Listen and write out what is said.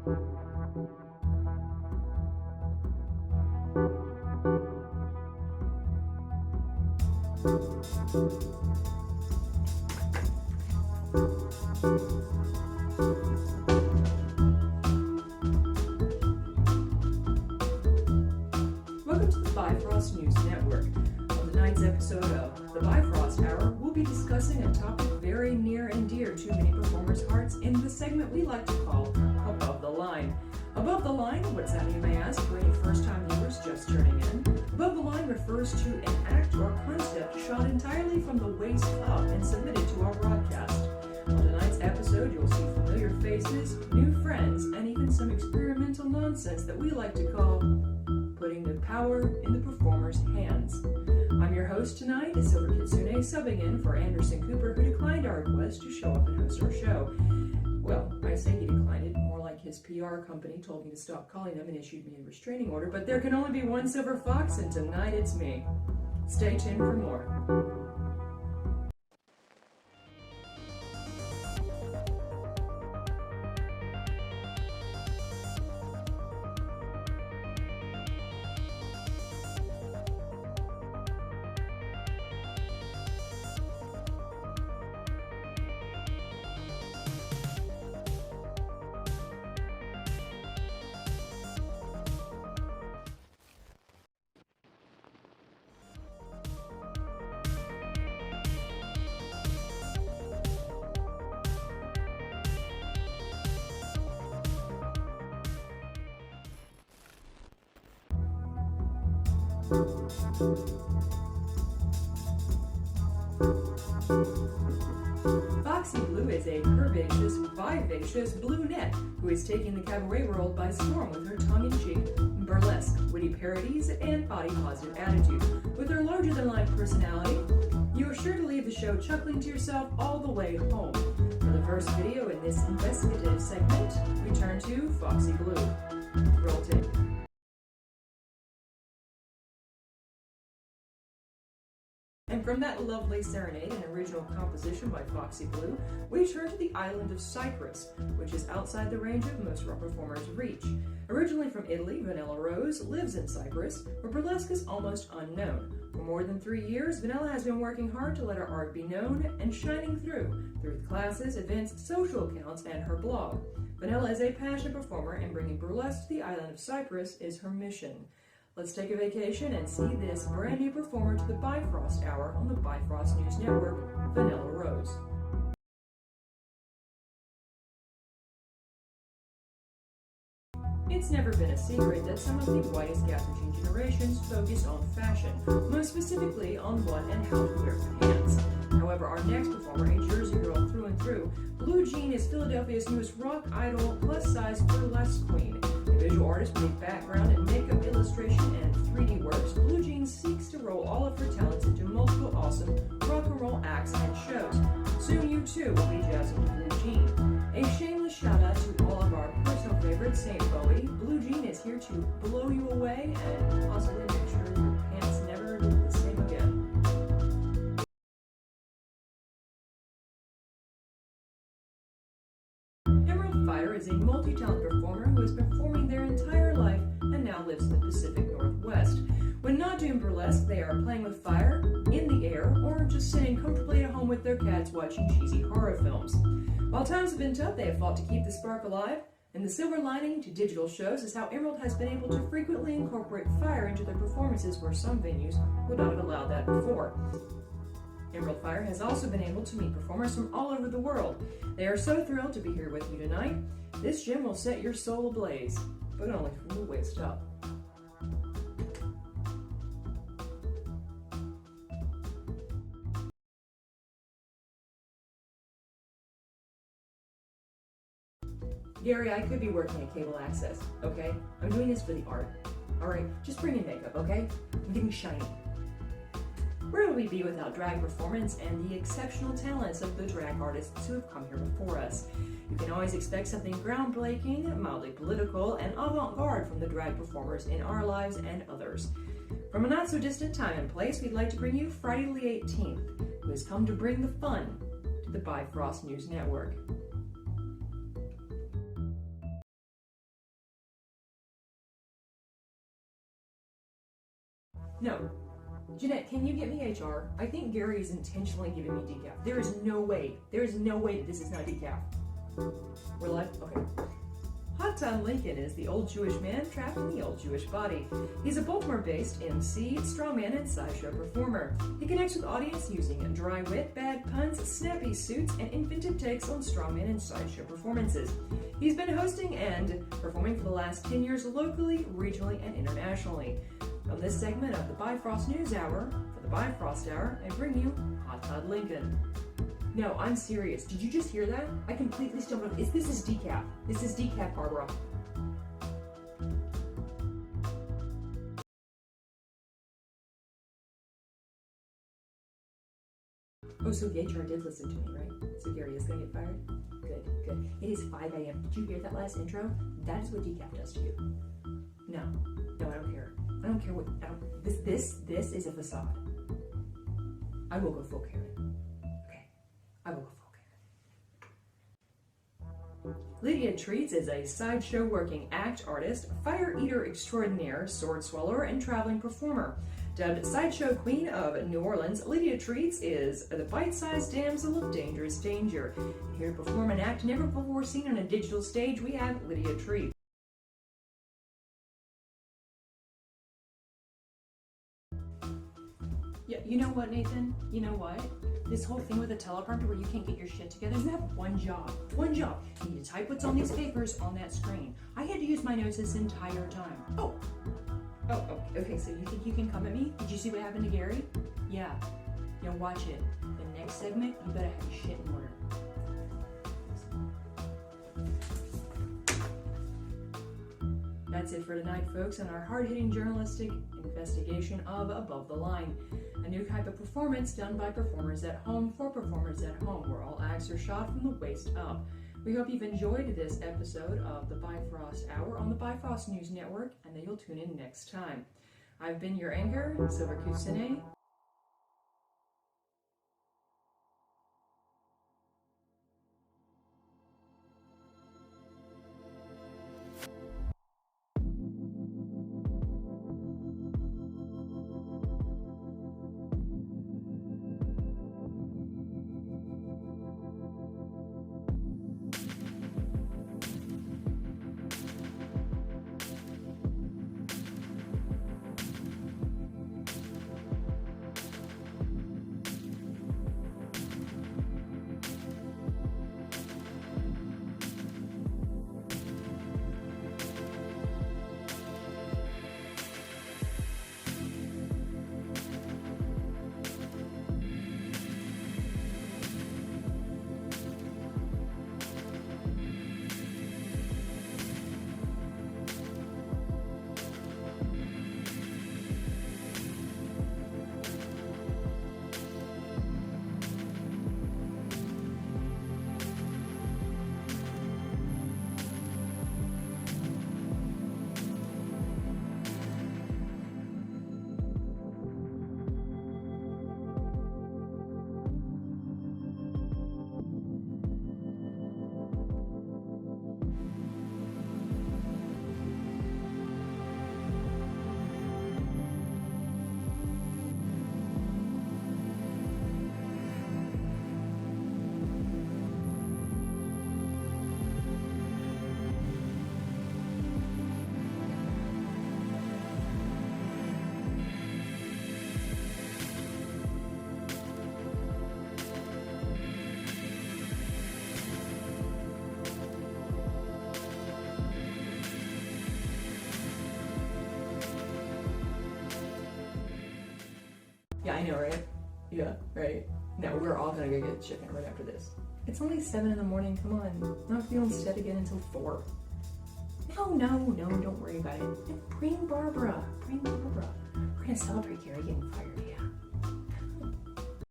Welcome to the Bifrost News Network. On tonight's episode of the Bifrost Hour, we'll be discussing a topic very near and dear to many performers' hearts in the segment we like to call Above the Line. Above the Line, what's that, you may ask, for any first-time viewers just turning in? Above the Line refers to an act or concept shot entirely from the waist up and submitted to our broadcast. On tonight's episode, you'll see familiar faces, new friends, and even some experimental nonsense that we like to call putting the power in the performer's hands. I'm your host tonight, Silver Kitsune, subbing in for Anderson Cooper, who declined our request to show up and host our show. Well, I say he declined it, more like his PR company told me to stop calling them and issued me a restraining order, but there can only be one Silver Fox, and tonight it's me. Stay tuned for more. Foxi Blue is a curvaceous, vivacious brunette who is taking the cabaret world by storm with her tongue-in-cheek, burlesque, witty parodies, and body-positive attitude. With her larger-than-life personality, you are sure to leave the show chuckling to yourself all the way home. For the first video in this investigative segment, we turn to Foxi Blue. Roll tape. And from that lovely serenade, an original composition by Foxi Blue, we turn to the island of Cyprus, which is outside the range of most of our performers' reach. Originally from Italy, Vanilla Rose lives in Cyprus, where burlesque is almost unknown. For more than 3 years, Vanilla has been working hard to let her art be known and shining through classes, events, social accounts, and her blog. Vanilla is a passionate performer, and bringing burlesque to the island of Cyprus is her mission. Let's take a vacation and see this brand new performer to the Bifrost Hour on the Bifrost News Network, Vanilla Rose. It's never been a secret that some of the whitest Capuchin generations focus on fashion, most specifically on what and how to wear pants. However, our next performer, a Jersey girl through and through, Blue Jean is Philadelphia's newest rock idol, plus-size burlesque queen. A visual artist with a background in makeup, illustration, and 3D works, Blue Jean seeks to roll all of her talents into multiple awesome rock and roll acts and shows. Soon you too will be jazzing to Blue Jean. A shameless shout out to all of our personal favorites, St. Bowie. Blue Jean is here to blow you away and possibly make sure your pants never look the same again. Fire is a multi-talented performer who has been performing their entire life and now lives in the Pacific Northwest. When not doing burlesque, they are playing with fire, in the air, or just sitting comfortably at home with their cats watching cheesy horror films. While times have been tough, they have fought to keep the spark alive, and the silver lining to digital shows is how Emerald has been able to frequently incorporate fire into their performances where some venues would not have allowed that before. Emerald Fire has also been able to meet performers from all over the world. They are so thrilled to be here with you tonight. This gym will set your soul ablaze, but only from the waist up. Gary, I could be working at cable access, okay? I'm doing this for the art. All right, just bring in makeup, okay? I'm getting shiny. Where would we be without drag performance and the exceptional talents of the drag artists who have come here before us? You can always expect something groundbreaking, mildly political, and avant-garde from the drag performers in our lives and others. From a not-so-distant time and place, we'd like to bring you Friday the 18th, who has come to bring the fun to the Bifrost News Network. No. Jeanette, can you get me HR? I think Gary is intentionally giving me decaf. There is no way that this is not decaf. We're live? Okay. Todd Lincoln is the old Jewish man trapped in the old Jewish body. He's a Baltimore-based MC, strawman, and sideshow performer. He connects with audience using dry wit, bad puns, snappy suits, and inventive takes on strawman and sideshow performances. He's been hosting and performing for the last 10 years locally, regionally, and internationally. On this segment of the Bifrost News Hour, for the Bifrost Hour, I bring you Todd Lincoln. No, I'm serious. Did you just hear that? I completely stumbled on this. This is decaf. This is decaf, Barbara. Oh, so the HR did listen to me, right? So Gary is going to get fired? Good, good. It is 5 a.m. Did you hear that last intro? That is what decaf does to you. No, I don't care. I don't care what, this is a facade. I will go full Karen. Okay, I will go full Karen. Lydia Treats is a sideshow working act artist, fire eater extraordinaire, sword swallower, and traveling performer. Dubbed Sideshow Queen of New Orleans, Lydia Treats is the bite-sized damsel of dangerous danger. Here to perform an act never before seen on a digital stage, we have Lydia Treats. Yeah, you know what, Nathan? You know what? This whole thing with a teleprompter where you can't get your shit together, you have one job. One job. You need to type what's on these papers on that screen. I had to use my nose this entire time. Oh, okay, so you think you can come at me? Did you see what happened to Gary? Yeah. Now watch it. The next segment, you better have your shit in order. That's it for tonight, folks, on our hard-hitting journalistic investigation of Above the Line, a new type of performance done by performers at home for performers at home, where all acts are shot from the waist up. We hope you've enjoyed this episode of the Bifrost Hour on the Bifrost News Network, and that you'll tune in next time. I've been your anchor, Silver Kusine. Yeah, I know, right? Yeah, right. No, we're all gonna go get chicken right after this. It's only 7 in the morning, come on. I'm not feeling steady again until 4. No, don't worry about it. Bring Barbara. We're gonna celebrate Gary getting fired, yeah.